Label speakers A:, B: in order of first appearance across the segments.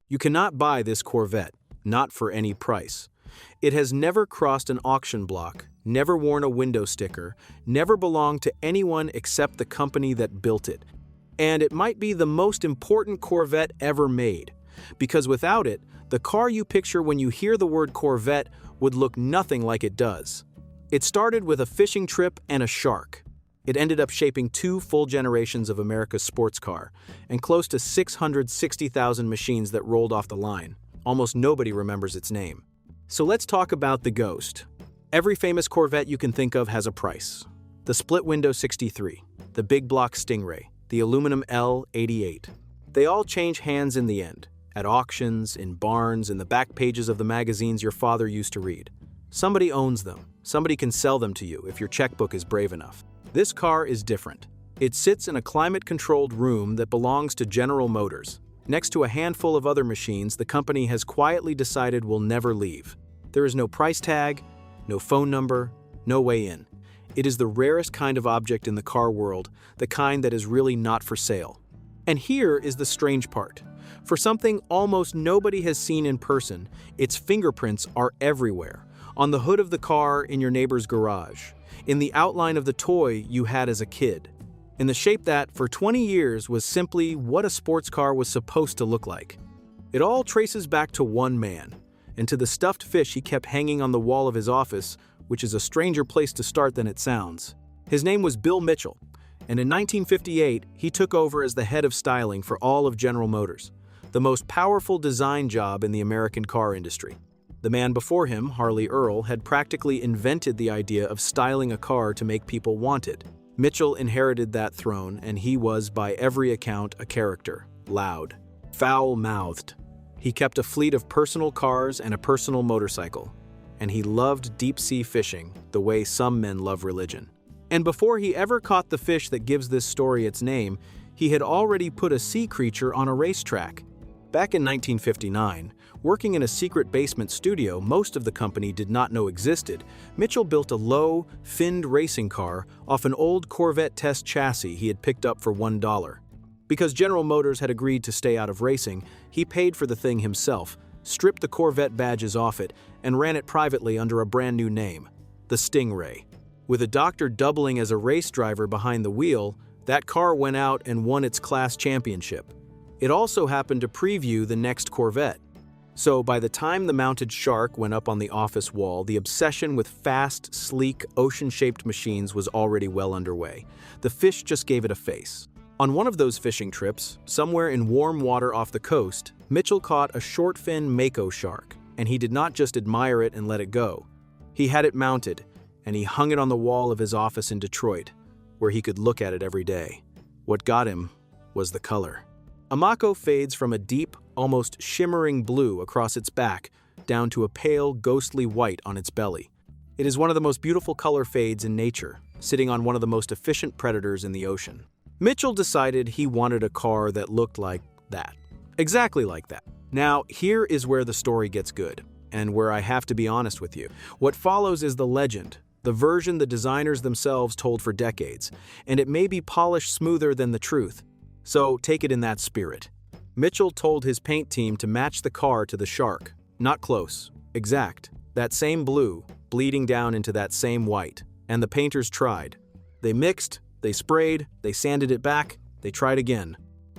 A: You cannot buy this Corvette, not for any price. It has never crossed an auction block, never worn a window sticker, never belonged to anyone except the company that built it. And it might be the most important Corvette ever made, because without it, the car you picture when you hear the word Corvette would look nothing like it does. It started with a fishing trip and a shark. It ended up shaping 2 full generations of America's sports car, and close to 660,000 machines that rolled off the line. Almost nobody remembers its name. So let's talk about the Ghost. Every famous Corvette you can think of has a price. The split-window 63, the big block Stingray, the aluminum L88. They all change hands in the end, at auctions, in barns, in the back pages of the magazines your father used to read. Somebody owns them. Somebody can sell them to you if your checkbook is brave enough. This car is different. It sits in a climate-controlled room that belongs to General Motors. Next to a handful of other machines the company has quietly decided will never leave. There is no price tag, no phone number, no way in. It is the rarest kind of object in the car world, the kind that is really not for sale. And here is the strange part. For something almost nobody has seen in person, its fingerprints are everywhere. On the hood of the car, in your neighbor's garage, in the outline of the toy you had as a kid, in the shape that, for 20 years, was simply what a sports car was supposed to look like. It all traces back to one man, and to the stuffed fish he kept hanging on the wall of his office, which is a stranger place to start than it sounds. His name was Bill Mitchell, and in 1958 he took over as the head of styling for all of General Motors, the most powerful design job in the American car industry. The man before him, Harley Earl, had practically invented the idea of styling a car to make people want it. Mitchell inherited that throne, and he was, by every account, a character. Loud, foul-mouthed. He kept a fleet of personal cars and a personal motorcycle. And he loved deep-sea fishing, the way some men love religion. And before he ever caught the fish that gives this story its name, he had already put a sea creature on a racetrack. Back in 1959, working in a secret basement studio most of the company did not know existed, Mitchell built a low, finned racing car off an old Corvette test chassis he had picked up for $1. Because General Motors had agreed to stay out of racing, he paid for the thing himself, stripped the Corvette badges off it, and ran it privately under a brand new name, the Stingray. With a doctor doubling as a race driver behind the wheel, that car went out and won its class championship. It also happened to preview the next Corvette. So by the time the mounted Shark went up on the office wall, the obsession with fast, sleek, ocean-shaped machines was already well underway. The fish just gave it a face. On one of those fishing trips, somewhere in warm water off the coast, Mitchell caught a short-fin Mako Shark, and he did not just admire it and let it go. He had it mounted, and he hung it on the wall of his office in Detroit, where he could look at it every day. What got him was the color. A Mako fades from a deep, almost shimmering blue across its back down to a pale, ghostly white on its belly. It is one of the most beautiful color fades in nature, sitting on one of the most efficient predators in the ocean. Mitchell decided he wanted a car that looked like that. Exactly like that. Now, here is where the story gets good, and where I have to be honest with you. What follows is the legend, the version the designers themselves told for decades, and it may be polished smoother than the truth. So take it in that spirit. Mitchell told his paint team to match the car to the Shark. Not close, exact. That same blue, bleeding down into that same white. And the painters tried. They mixed, they sprayed, they sanded it back, they tried again.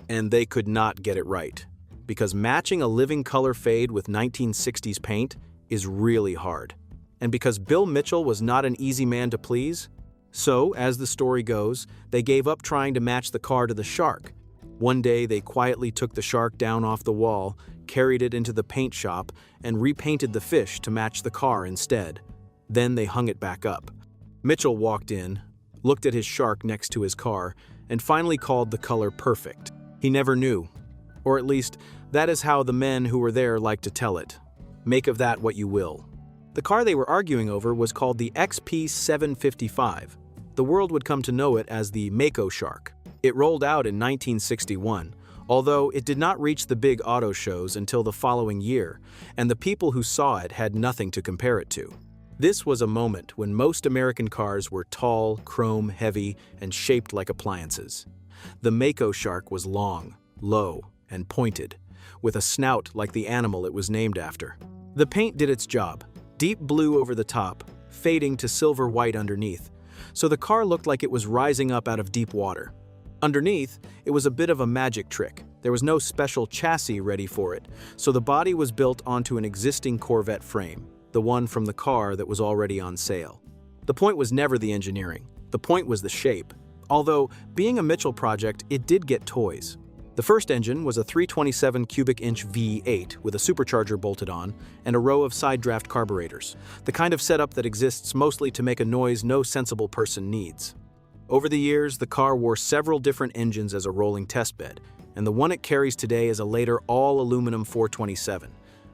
A: And they could not get it right. Because matching a living color fade with 1960s paint is really hard. And because Bill Mitchell was not an easy man to please, so, as the story goes, they gave up trying to match the car to the Shark. One day, they quietly took the Shark down off the wall, carried it into the paint shop, and repainted the fish to match the car instead. Then they hung it back up. Mitchell walked in, looked at his Shark next to his car, and finally called the color perfect. He never knew. Or at least, that is how the men who were there like to tell it. Make of that what you will. The car they were arguing over was called the XP755. The world would come to know it as the Mako Shark. It rolled out in 1961, although it did not reach the big auto shows until the following year, and the people who saw it had nothing to compare it to. This was a moment when most American cars were tall, chrome-heavy, and shaped like appliances. The Mako Shark was long, low, and pointed, with a snout like the animal it was named after. The paint did its job, deep blue over the top, fading to silver white underneath, so the car looked like it was rising up out of deep water. Underneath, it was a bit of a magic trick. There was no special chassis ready for it, so the body was built onto an existing Corvette frame, the one from the car that was already on sale. The point was never the engineering. The point was the shape. Although, being a Mitchell project, it did get toys. The first engine was a 327 cubic inch V8 with a supercharger bolted on and a row of side draft carburetors, the kind of setup that exists mostly to make a noise no sensible person needs. Over the years, the car wore several different engines as a rolling testbed, and the one it carries today is a later all-aluminum 427,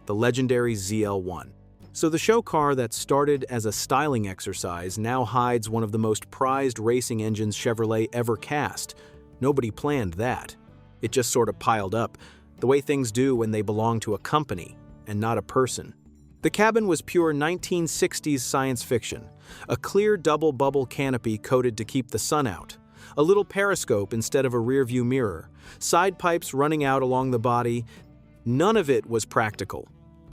A: the legendary ZL1. So the show car that started as a styling exercise now hides one of the most prized racing engines Chevrolet ever cast. Nobody planned that. It just sort of piled up, the way things do when they belong to a company and not a person. The cabin was pure 1960s science fiction, a clear double-bubble canopy coated to keep the sun out, a little periscope instead of a rearview mirror, side pipes running out along the body. None of it was practical.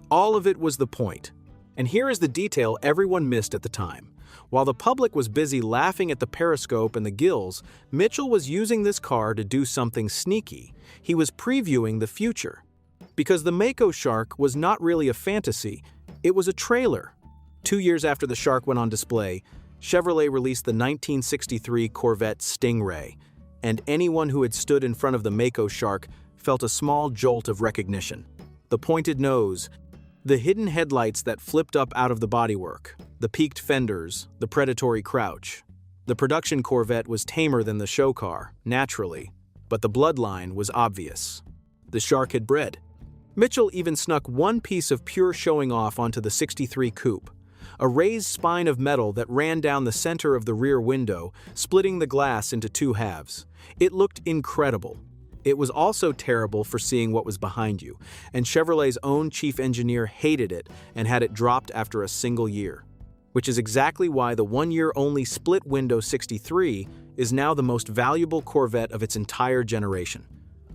A: All of it was the point. And here is the detail everyone missed at the time. While the public was busy laughing at the periscope and the gills, Mitchell was using this car to do something sneaky. He was previewing the future. Because the Mako Shark was not really a fantasy, it was a trailer. 2 years after the Shark went on display, Chevrolet released the 1963 Corvette Stingray, and anyone who had stood in front of the Mako Shark felt a small jolt of recognition. The pointed nose, the hidden headlights that flipped up out of the bodywork, the peaked fenders, the predatory crouch. The production Corvette was tamer than the show car, naturally, but the bloodline was obvious. The Shark had bred. Mitchell even snuck one piece of pure showing off onto the 63 coupe, a raised spine of metal that ran down the center of the rear window, splitting the glass into two halves. It looked incredible. It was also terrible for seeing what was behind you, and Chevrolet's own chief engineer hated it and had it dropped after a single year. Which is exactly why the one-year-only split-window 63 is now the most valuable Corvette of its entire generation.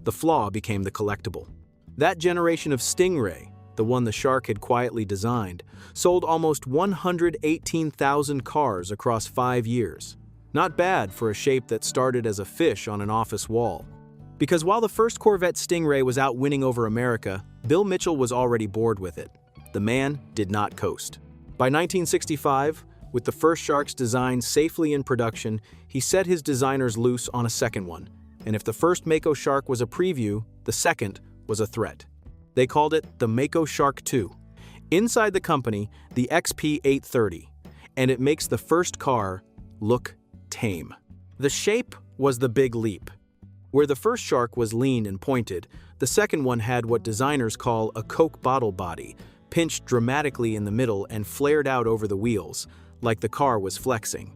A: The flaw became the collectible. That generation of Stingray, the one the Shark had quietly designed, sold almost 118,000 cars across 5 years. Not bad for a shape that started as a fish on an office wall. Because while the first Corvette Stingray was out winning over America, Bill Mitchell was already bored with it. The man did not coast. By 1965, with the first Shark's design safely in production, he set his designers loose on a second one. And if the first Mako Shark was a preview, the second was a threat. They called it the Mako Shark 2. Inside the company, the XP830, and it makes the first car look tame. The shape was the big leap. Where the first Shark was lean and pointed, the second one had what designers call a Coke bottle body, pinched dramatically in the middle and flared out over the wheels, like the car was flexing.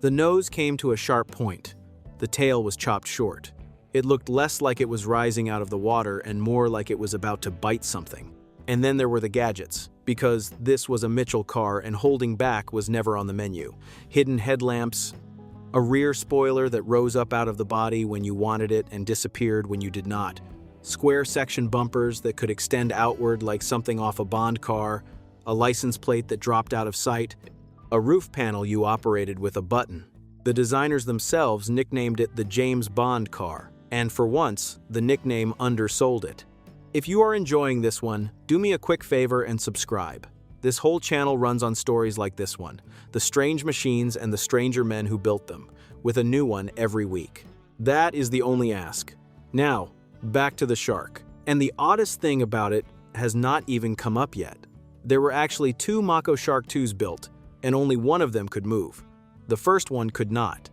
A: The nose came to a sharp point. The tail was chopped short. It looked less like it was rising out of the water and more like it was about to bite something. And then there were the gadgets, because this was a Mitchell car and holding back was never on the menu. Hidden headlamps, a rear spoiler that rose up out of the body when you wanted it and disappeared when you did not. Square section bumpers that could extend outward like something off a Bond car, a license plate that dropped out of sight, a roof panel you operated with a button. The designers themselves nicknamed it the James Bond car, and for once, the nickname undersold it. If you are enjoying this one, do me a quick favor and subscribe. This whole channel runs on stories like this one, the strange machines and the stranger men who built them, with a new one every week. That is the only ask. Now, back to the Shark. And the oddest thing about it has not even come up yet. There were actually 2 Mako Shark 2s built, and only one of them could move. The first one could not.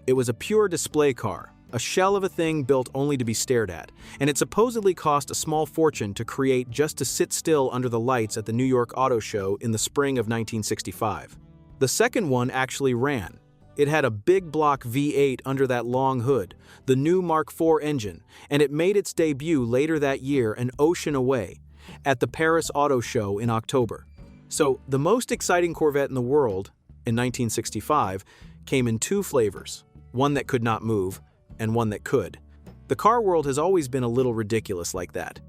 A: It was a pure display car, a shell of a thing built only to be stared at, and it supposedly cost a small fortune to create just to sit still under the lights at the New York Auto Show in the spring of 1965. The second one actually ran. It had a big block V8 under that long hood, the new Mark IV engine, and it made its debut later that year an ocean away, at the Paris Auto Show in October. So, the most exciting Corvette in the world, in 1965, came in 2 flavors, one that could not move, and one that could. The car world has always been a little ridiculous like that.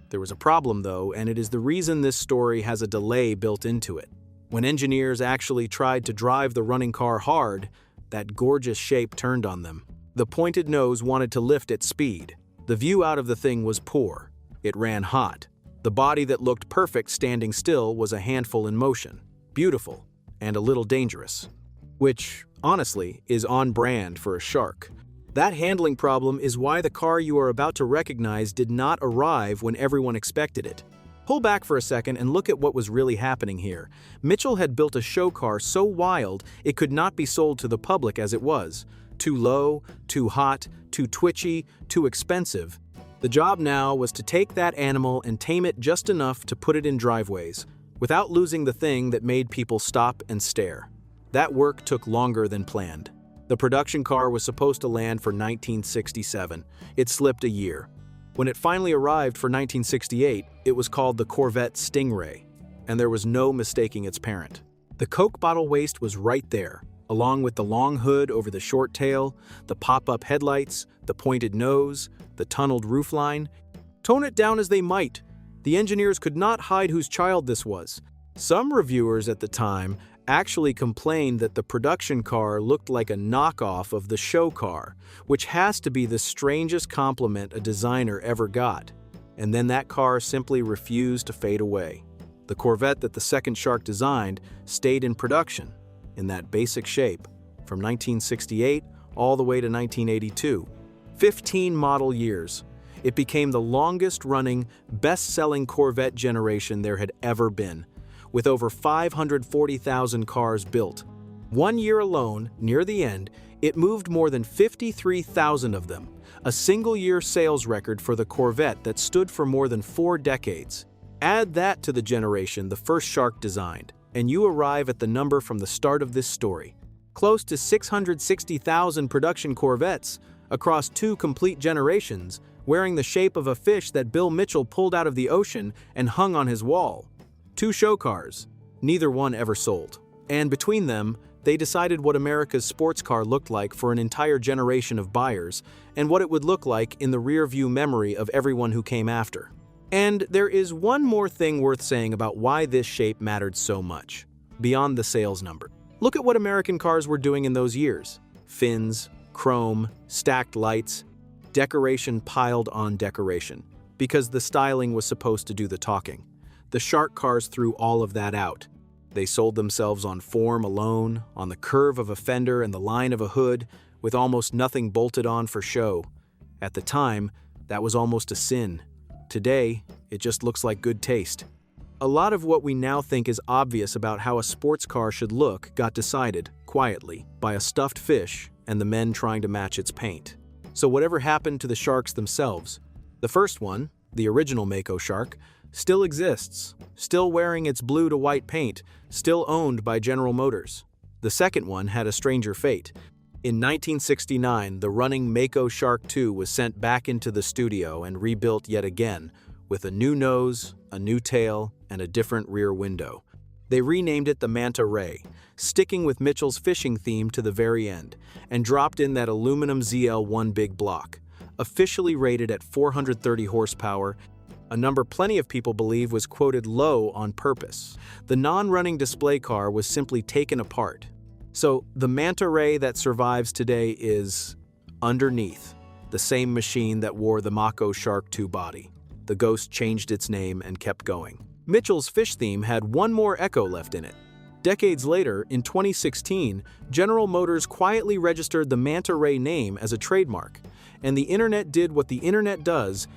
A: There was a problem though, and it is the reason this story has a delay built into it. When engineers actually tried to drive the running car hard, that gorgeous shape turned on them. The pointed nose wanted to lift at speed. The view out of the thing was poor. It ran hot. The body that looked perfect standing still was a handful in motion. Beautiful, and a little dangerous. Which, honestly, is on brand for a Shark. That handling problem is why the car you are about to recognize did not arrive when everyone expected it. Pull back for a second and look at what was really happening here. Mitchell had built a show car so wild it could not be sold to the public as it was. Too low, too hot, too twitchy, too expensive. The job now was to take that animal and tame it just enough to put it in driveways, without losing the thing that made people stop and stare. That work took longer than planned. The production car was supposed to land for 1967. It slipped a year. When it finally arrived for 1968, it was called the Corvette Stingray, and there was no mistaking its parent. The Coke bottle waist was right there, along with the long hood over the short tail, the pop-up headlights, the pointed nose, the tunneled roofline. Tone it down as they might, the engineers could not hide whose child this was. Some reviewers at the time actually complained that the production car looked like a knockoff of the show car, which has to be the strangest compliment a designer ever got. And then that car simply refused to fade away. The Corvette that the second Shark designed stayed in production, in that basic shape, from 1968 all the way to 1982. 15 model years. It became the longest-running, best-selling Corvette generation there had ever been, with over 540,000 cars built. 1 year alone, near the end, it moved more than 53,000 of them, a single-year sales record for the Corvette that stood for more than 4 decades. Add that to the generation the first Shark designed, and you arrive at the number from the start of this story. Close to 660,000 production Corvettes across 2 complete generations, wearing the shape of a fish that Bill Mitchell pulled out of the ocean and hung on his wall. 2 show cars, neither one ever sold. And between them, they decided what America's sports car looked like for an entire generation of buyers, and what it would look like in the rear-view memory of everyone who came after. And there is one more thing worth saying about why this shape mattered so much, beyond the sales number. Look at what American cars were doing in those years. Fins, chrome, stacked lights, decoration piled on decoration, because the styling was supposed to do the talking. The Shark cars threw all of that out. They sold themselves on form alone, on the curve of a fender and the line of a hood, with almost nothing bolted on for show. At the time, that was almost a sin. Today, it just looks like good taste. A lot of what we now think is obvious about how a sports car should look got decided, quietly, by a stuffed fish and the men trying to match its paint. So whatever happened to the Sharks themselves? The first one, the original Mako Shark, still exists, still wearing its blue to white paint, still owned by General Motors. The second one had a stranger fate. In 1969, the running Mako Shark 2 was sent back into the studio and rebuilt yet again, with a new nose, a new tail, and a different rear window. They renamed it the Manta Ray, sticking with Mitchell's fishing theme to the very end, and dropped in that aluminum ZL1 big block, officially rated at 430 horsepower, a number plenty of people believe was quoted low on purpose. The non-running display car was simply taken apart. So the Manta Ray that survives today is, underneath, the same machine that wore the Mako Shark 2 body. The Ghost changed its name and kept going. Mitchell's fish theme had one more echo left in it. Decades later, in 2016, General Motors quietly registered the Manta Ray name as a trademark, and the internet did what the internet does,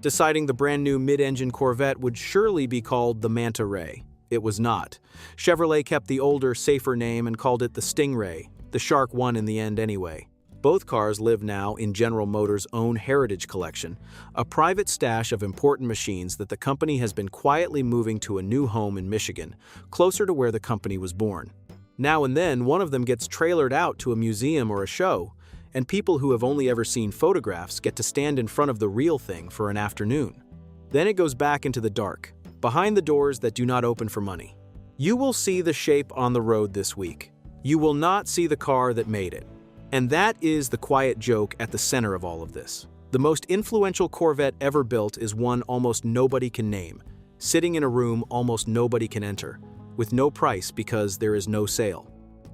A: deciding the brand new mid-engine Corvette would surely be called the Manta Ray. It was not. Chevrolet kept the older, safer name and called it the Stingray. The Shark won in the end anyway. Both cars live now in General Motors' own Heritage Collection, a private stash of important machines that the company has been quietly moving to a new home in Michigan, closer to where the company was born. Now and then, one of them gets trailered out to a museum or a show, and people who have only ever seen photographs get to stand in front of the real thing for an afternoon. Then it goes back into the dark, behind the doors that do not open for money. You will see the shape on the road this week. You will not see the car that made it. And that is the quiet joke at the center of all of this. The most influential Corvette ever built is one almost nobody can name, sitting in a room almost nobody can enter, with no price because there is no sale.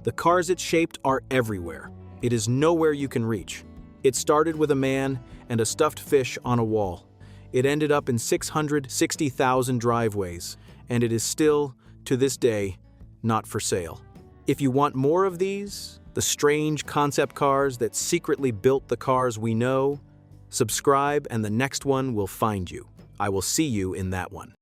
A: The cars it shaped are everywhere. It is nowhere you can reach. It started with a man and a stuffed fish on a wall. It ended up in 660,000 driveways, and it is still, to this day, not for sale. If you want more of these, the strange concept cars that secretly built the cars we know, subscribe and the next one will find you. I will see you in that one.